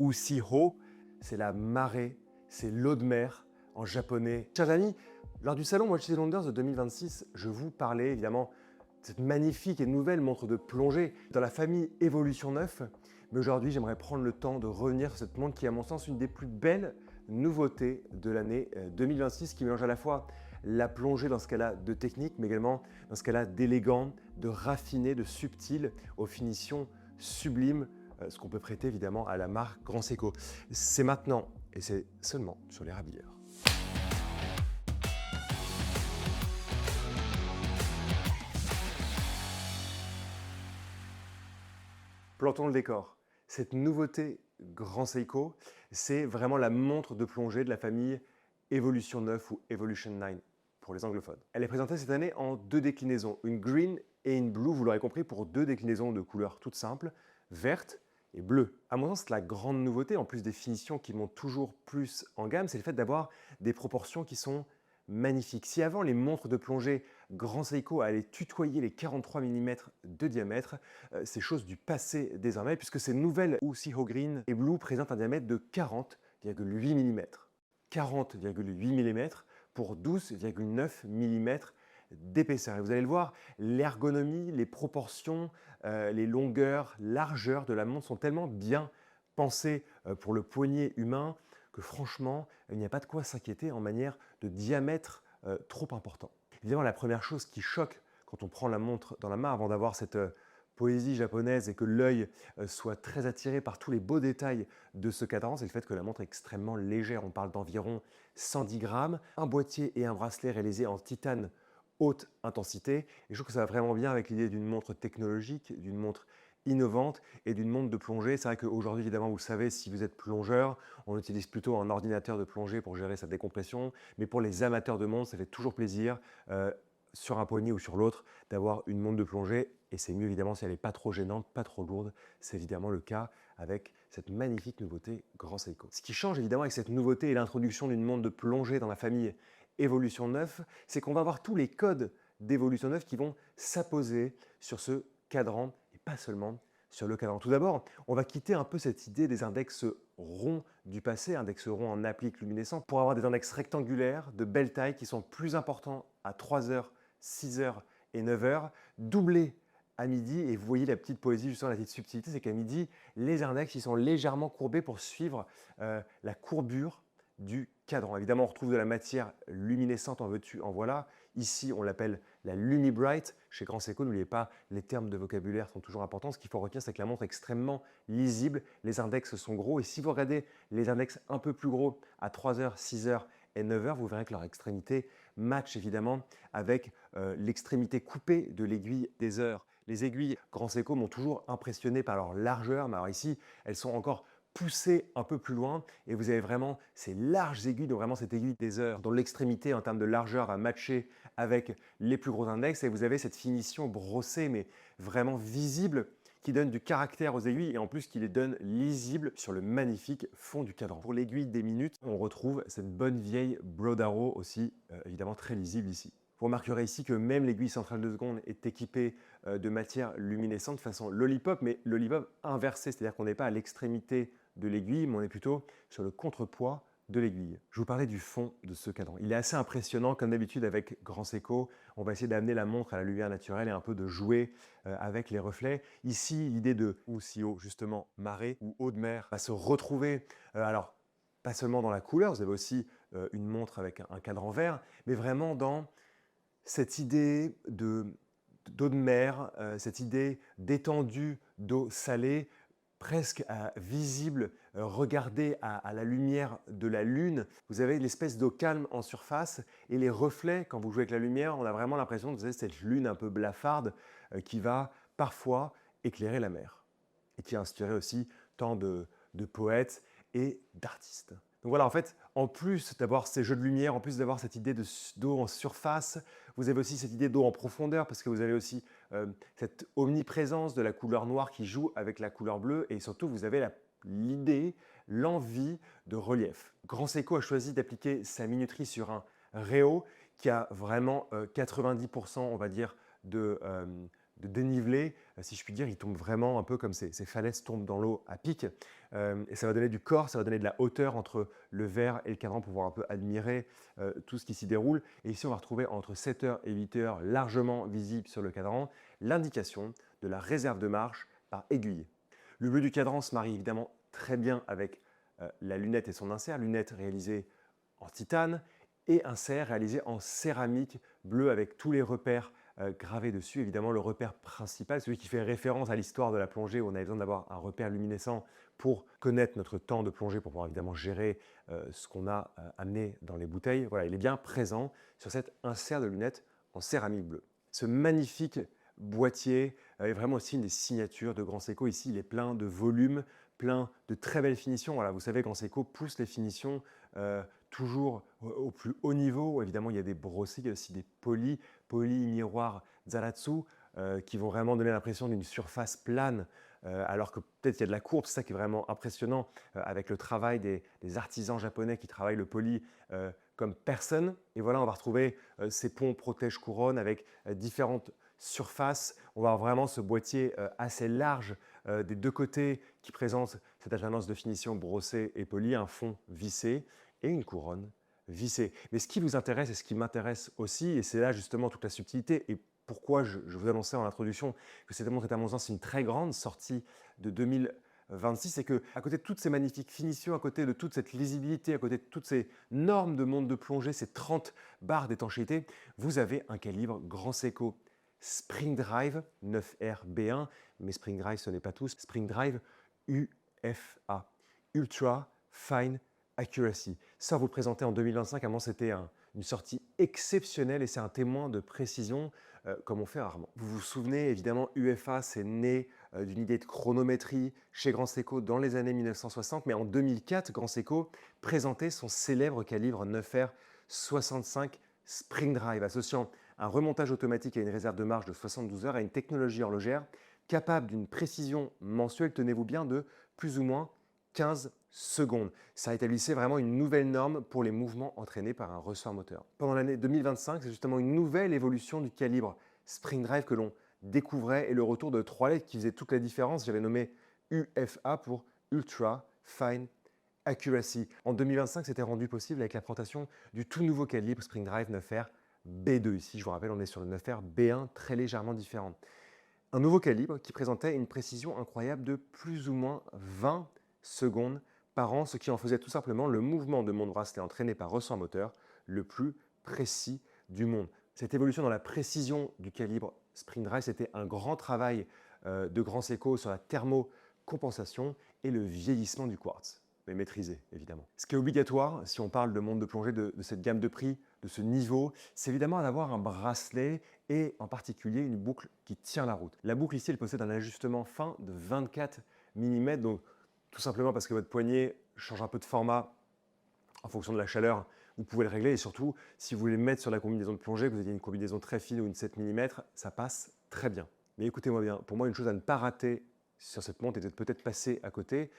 Usiho, c'est la marée, c'est l'eau de mer en japonais. Chers amis, lors du salon Watches & Wonders de 2026, je vous parlais évidemment de cette magnifique et nouvelle montre de plongée dans la famille Evolution 9. Mais aujourd'hui, j'aimerais prendre le temps de revenir sur cette montre qui est à mon sens une des plus belles nouveautés de l'année 2026, qui mélange à la fois la plongée dans ce qu'elle a de technique, mais également dans ce qu'elle a d'élégant, de raffiné, de subtil, aux finitions sublimes, ce qu'on peut prêter évidemment à la marque Grand Seiko. C'est maintenant et c'est seulement sur l'Érabilleur. Plantons le décor. Cette nouveauté Grand Seiko, c'est vraiment la montre de plongée de la famille Evolution 9 ou Evolution 9 pour les anglophones. Elle est présentée cette année en deux déclinaisons, une green et une blue, vous l'aurez compris, pour deux déclinaisons de couleurs toutes simples, verte et bleue. À mon sens, la grande nouveauté, en plus des finitions qui montent toujours plus en gamme, c'est le fait d'avoir des proportions qui sont magnifiques. Si avant les montres de plongée Grand Seiko allaient tutoyer les 43 mm de diamètre, c'est chose du passé désormais, puisque ces nouvelles Usiho Green et Blue présentent un diamètre de 40,8 mm. 40,8 mm pour 12,9 mm d'épaisseur. Et vous allez le voir, l'ergonomie, les proportions, les longueurs, largeurs de la montre sont tellement bien pensées pour le poignet humain que franchement, il n'y a pas de quoi s'inquiéter en manière de diamètre trop important. Évidemment, la première chose qui choque quand on prend la montre dans la main avant d'avoir cette poésie japonaise et que l'œil soit très attiré par tous les beaux détails de ce cadran, c'est le fait que la montre est extrêmement légère. On parle d'environ 110 grammes, un boîtier et un bracelet réalisés en titane haute intensité. Et je trouve que ça va vraiment bien avec l'idée d'une montre technologique, d'une montre innovante et d'une montre de plongée. C'est vrai qu'aujourd'hui, évidemment, vous le savez, si vous êtes plongeur, on utilise plutôt un ordinateur de plongée pour gérer sa décompression. Mais pour les amateurs de montres, ça fait toujours plaisir, sur un poignet ou sur l'autre, d'avoir une montre de plongée. Et c'est mieux, évidemment, si elle n'est pas trop gênante, pas trop lourde. C'est évidemment le cas avec cette magnifique nouveauté Grand Seiko. Ce qui change, évidemment, avec cette nouveauté et l'introduction d'une montre de plongée dans la famille Evolution 9, c'est qu'on va avoir tous les codes d'Evolution 9 qui vont s'apposer sur ce cadran et pas seulement sur le cadran. Tout d'abord, on va quitter un peu cette idée des index ronds du passé, index ronds en applique luminescent, pour avoir des index rectangulaires de belle taille qui sont plus importants à 3 heures, 6 heures et 9 heures, doublés à midi. Et vous voyez la petite poésie, justement la petite subtilité, c'est qu'à midi, les index ils sont légèrement courbés pour suivre la courbure du cadran. Évidemment, on retrouve de la matière luminescente, en veux-tu, en voilà. Ici, on l'appelle la Lumi-Bright. Chez Grand Seiko, n'oubliez pas, les termes de vocabulaire sont toujours importants. Ce qu'il faut retenir, c'est que la montre est extrêmement lisible. Les index sont gros. Et si vous regardez les index un peu plus gros à 3 heures, 6 heures et 9 heures, vous verrez que leur extrémité match évidemment avec l'extrémité coupée de l'aiguille des heures. Les aiguilles Grand Seiko m'ont toujours impressionné par leur largeur. Mais alors ici, elles sont encore poussez un peu plus loin et vous avez vraiment ces larges aiguilles, donc vraiment cette aiguille des heures dont l'extrémité en termes de largeur va matcher avec les plus gros index et vous avez cette finition brossée mais vraiment visible qui donne du caractère aux aiguilles et en plus qui les donne lisibles sur le magnifique fond du cadran. Pour l'aiguille des minutes, on retrouve cette bonne vieille Broad Arrow aussi évidemment très lisible ici. Vous remarquerez ici que même l'aiguille centrale de seconde est équipée de matière luminescente façon lollipop, mais lollipop inversé, c'est-à-dire qu'on n'est pas à l'extrémité de l'aiguille, mais on est plutôt sur le contrepoids de l'aiguille. Je vous parlais du fond de ce cadran. Il est assez impressionnant, comme d'habitude avec Grand Seiko. On va essayer d'amener la montre à la lumière naturelle et un peu de jouer avec les reflets. Ici, l'idée de Usiho, justement, marée ou eau de mer, va se retrouver. Alors, pas seulement dans la couleur, vous avez aussi une montre avec un cadran vert, mais vraiment dans cette idée d'eau de mer, cette idée d'étendue d'eau salée, presque visible, regardée à la lumière de la lune. Vous avez l'espèce d'eau calme en surface et les reflets, quand vous jouez avec la lumière, on a vraiment l'impression que vous avez cette lune un peu blafarde qui va parfois éclairer la mer et qui a inspiré aussi tant de poètes et d'artistes. Donc voilà, en fait, en plus d'avoir ces jeux de lumière, en plus d'avoir cette idée d'eau en surface, vous avez aussi cette idée d'eau en profondeur parce que vous avez aussi cette omniprésence de la couleur noire qui joue avec la couleur bleue et surtout, vous avez l'idée, l'envie de relief. Grand Seiko a choisi d'appliquer sa minuterie sur un Reo qui a vraiment 90%, on va dire, de dénivelé, si je puis dire. Il tombe vraiment un peu comme ces falaises tombent dans l'eau à pic. Et ça va donner du corps, ça va donner de la hauteur entre le verre et le cadran pour pouvoir un peu admirer tout ce qui s'y déroule. Et ici, on va retrouver entre 7h et 8h, largement visible sur le cadran, l'indication de la réserve de marche par aiguille. Le bleu du cadran se marie évidemment très bien avec la lunette et son insert, lunette réalisée en titane et insert réalisé en céramique bleue avec tous les repères gravés dessus. Évidemment, le repère principal, celui qui fait référence à l'histoire de la plongée où on avait besoin d'avoir un repère luminescent pour connaître notre temps de plongée, pour pouvoir évidemment gérer ce qu'on a amené dans les bouteilles. Voilà, il est bien présent sur cet insert de lunettes en céramique bleue. Ce magnifique boîtier est vraiment aussi une des signatures de Grand Seiko. Ici, il est plein de volume, plein de très belles finitions. Voilà, vous savez, Grand Seiko pousse les finitions toujours au plus haut niveau. Évidemment, il y a des brossés, il y a aussi des polis miroirs Zaratsu qui vont vraiment donner l'impression d'une surface plane, alors que peut-être il y a de la courbe. C'est ça qui est vraiment impressionnant avec le travail des artisans japonais qui travaillent le poli comme personne. Et voilà, on va retrouver ces ponts protège-couronne avec différentes surfaces. On va avoir vraiment ce boîtier assez large des deux côtés qui présente cette alternance de finition brossée et polie, un fond vissé et une couronne vissée. Mais ce qui vous intéresse et ce qui m'intéresse aussi, et c'est là justement toute la subtilité et pourquoi je vous annonçais en introduction que cette montre est à mon sens une très grande sortie de 2026, c'est qu'à côté de toutes ces magnifiques finitions, à côté de toute cette lisibilité, à côté de toutes ces normes de monde de plongée, ces 30 barres d'étanchéité, vous avez un calibre Grand Seiko Spring Drive 9R-B1, mais Spring Drive ce n'est pas tout, Spring Drive UFA, Ultra Fine Accuracy. Ça, vous le présentez en 2025, avant c'était une sortie exceptionnelle et c'est un témoin de précision comme on fait rarement. Vous vous souvenez, évidemment, UFA, c'est né d'une idée de chronométrie chez Grand Seiko dans les années 1960, mais en 2004, Grand Seiko présentait son célèbre calibre 9R 65 Spring Drive, associant un remontage automatique à une réserve de marche de 72 heures à une technologie horlogère capable d'une précision mensuelle, tenez-vous bien, de plus ou moins 15 secondes. Ça établissait vraiment une nouvelle norme pour les mouvements entraînés par un ressort moteur. Pendant l'année 2025, c'est justement une nouvelle évolution du calibre Spring Drive que l'on découvrait et le retour de 3 lettres qui faisait toute la différence. J'avais nommé UFA pour Ultra Fine Accuracy. En 2025, c'était rendu possible avec la présentation du tout nouveau calibre Spring Drive 9R B2. Ici, je vous rappelle, on est sur le 9R B1, très légèrement différent. Un nouveau calibre qui présentait une précision incroyable de plus ou moins 20 secondes par an, ce qui en faisait tout simplement le mouvement de mon bracelet entraîné par ressort moteur le plus précis du monde. Cette évolution dans la précision du calibre Spring Drive, c'était un grand travail de Grand Seiko sur la thermocompensation et le vieillissement du quartz, mais maîtrisé évidemment. Ce qui est obligatoire, si on parle de monde de plongée de cette gamme de prix, de ce niveau, c'est évidemment d'avoir un bracelet et en particulier une boucle qui tient la route. La boucle ici, elle possède un ajustement fin de 24 mm, donc tout simplement parce que votre poignet change un peu de format en fonction de la chaleur, vous pouvez le régler et surtout, si vous voulez le mettre sur la combinaison de plongée, que vous ayez une combinaison très fine ou une 7 mm, ça passe très bien. Mais écoutez-moi bien, pour moi, une chose à ne pas rater sur cette montre et de peut-être passer à côté,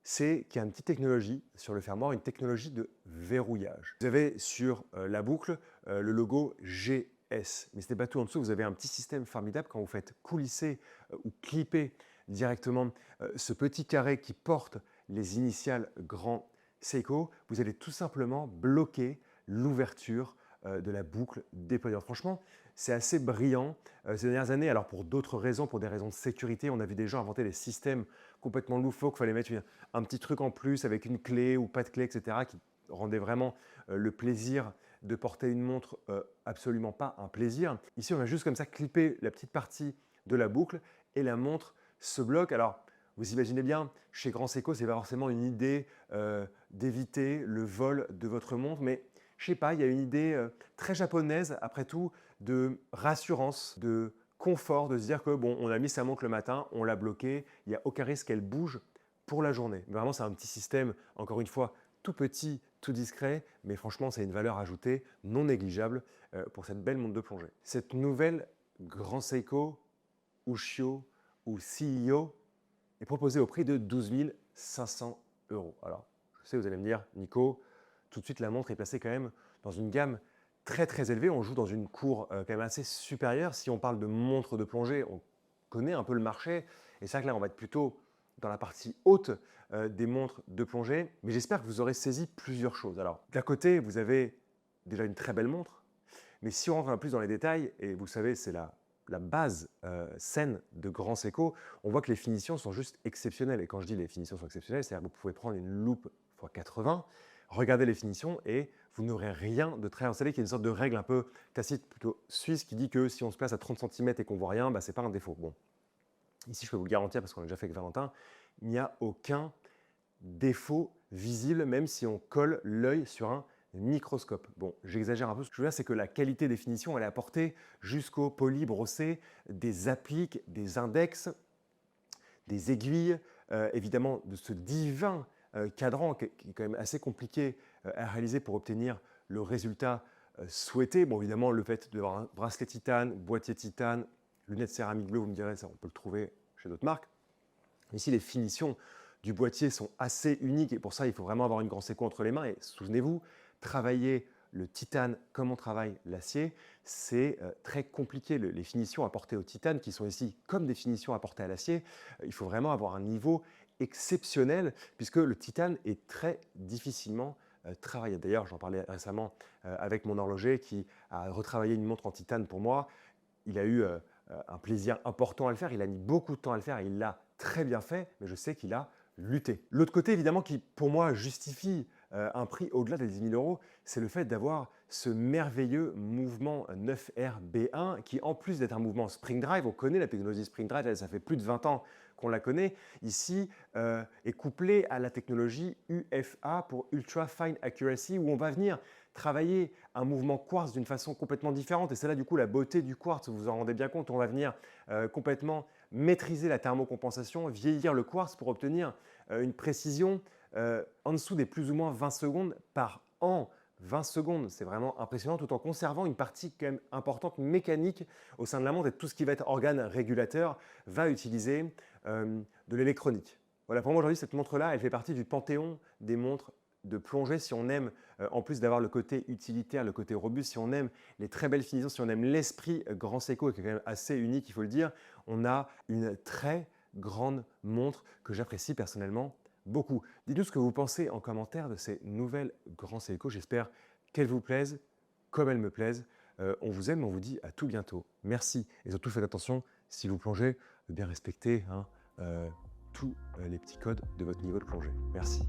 c'est qu'il y a une petite technologie sur le fermoir, une technologie de verrouillage. Vous avez sur la boucle le logo GS, mais ce n'est pas tout en dessous, vous avez un petit système formidable quand vous faites coulisser ou clipper directement ce petit carré qui porte les initiales Grand Seiko, vous allez tout simplement bloquer l'ouverture de la boucle déployante. Franchement, c'est assez brillant ces dernières années. Alors pour d'autres raisons, pour des raisons de sécurité, on avait des gens inventé des systèmes complètement loufoques. Il fallait mettre un petit truc en plus avec une clé ou pas de clé, etc. qui rendait vraiment le plaisir de porter une montre absolument pas un plaisir. Ici, on a juste comme ça clippé la petite partie de la boucle et la montre se bloque. Alors, vous imaginez bien, chez Grand Seiko, ce n'est pas forcément une idée d'éviter le vol de votre montre, mais je sais pas, il y a une idée très japonaise, après tout, de rassurance, de confort, de se dire que bon, on a mis sa montre le matin, on l'a bloquée, il n'y a aucun risque qu'elle bouge pour la journée. Mais vraiment, c'est un petit système, encore une fois, tout petit, tout discret, mais franchement, c'est une valeur ajoutée non négligeable pour cette belle montre de plongée. Cette nouvelle Grand Seiko Ushio ou CEO est proposée au prix de 12 500 €. Alors, je sais, vous allez me dire, Nico, tout de suite, la montre est placée quand même dans une gamme très très élevé. On joue dans une cour quand même assez supérieure. Si on parle de montres de plongée, on connaît un peu le marché. Et c'est vrai que là, on va être plutôt dans la partie haute des montres de plongée. Mais j'espère que vous aurez saisi plusieurs choses. Alors, d'un côté, vous avez déjà une très belle montre. Mais si on rentre un peu plus dans les détails, et vous savez, c'est la base saine de Grand Seiko, on voit que les finitions sont juste exceptionnelles. Et quand je dis les finitions sont exceptionnelles, c'est-à-dire que vous pouvez prendre une loupe x80, regarder les finitions et vous n'aurez rien de très installé, qui est une sorte de règle un peu tacite, plutôt suisse, qui dit que si on se place à 30 cm et qu'on voit rien, bah, ce n'est pas un défaut. Bon, ici je peux vous le garantir parce qu'on l'a déjà fait avec Valentin, il n'y a aucun défaut visible, même si on colle l'œil sur un microscope. Bon, j'exagère un peu. Ce que je veux dire, c'est que la qualité des finitions, elle est apportée jusqu'au poli brossé, des appliques, des index, des aiguilles, évidemment de ce divin cadran qui est quand même assez compliqué à réaliser pour obtenir le résultat souhaité. Bon, évidemment, le fait d'avoir un bracelet titane, boîtier titane, lunettes céramique bleue, vous me direz, ça, on peut le trouver chez d'autres marques. Ici, les finitions du boîtier sont assez uniques et pour ça, il faut vraiment avoir une Grand Seiko entre les mains. Et souvenez-vous, travailler le titane comme on travaille l'acier, c'est très compliqué. Les finitions apportées au titane, qui sont ici comme des finitions apportées à l'acier, il faut vraiment avoir un niveau exceptionnel puisque le titane est très difficilement travaillé. D'ailleurs, j'en parlais récemment avec mon horloger qui a retravaillé une montre en titane pour moi. Il a eu un plaisir important à le faire, il a mis beaucoup de temps à le faire et il l'a très bien fait, mais je sais qu'il a lutté. L'autre côté, évidemment, qui pour moi justifie un prix au-delà des 10 000 €, c'est le fait d'avoir ce merveilleux mouvement 9RB1 qui, en plus d'être un mouvement Spring Drive, on connaît la technologie Spring Drive, ça fait plus de 20 ans qu'on la connaît, ici est couplé à la technologie UFA pour Ultra Fine Accuracy, où on va venir travailler un mouvement quartz d'une façon complètement différente. Et c'est là du coup la beauté du quartz, vous vous en rendez bien compte, on va venir complètement maîtriser la thermocompensation, vieillir le quartz pour obtenir une précision en dessous des plus ou moins 20 secondes par an. 20 secondes, c'est vraiment impressionnant, tout en conservant une partie quand même importante mécanique au sein de la montre, et tout ce qui va être organe régulateur va utiliser de l'électronique. Voilà, pour moi aujourd'hui, cette montre-là, elle fait partie du panthéon des montres de plongée. Si on aime, en plus d'avoir le côté utilitaire, le côté robuste, si on aime les très belles finitions, si on aime l'esprit Grand Seiko, qui est quand même assez unique, il faut le dire, on a une très grande montre que j'apprécie personnellement beaucoup. Dites-nous ce que vous pensez en commentaire de ces nouvelles Grand Seiko. J'espère qu'elles vous plaisent comme elles me plaisent. On vous aime, on vous dit à tout bientôt. Merci et surtout faites attention, si vous plongez, de bien respecter tous les petits codes de votre niveau de plongée. Merci.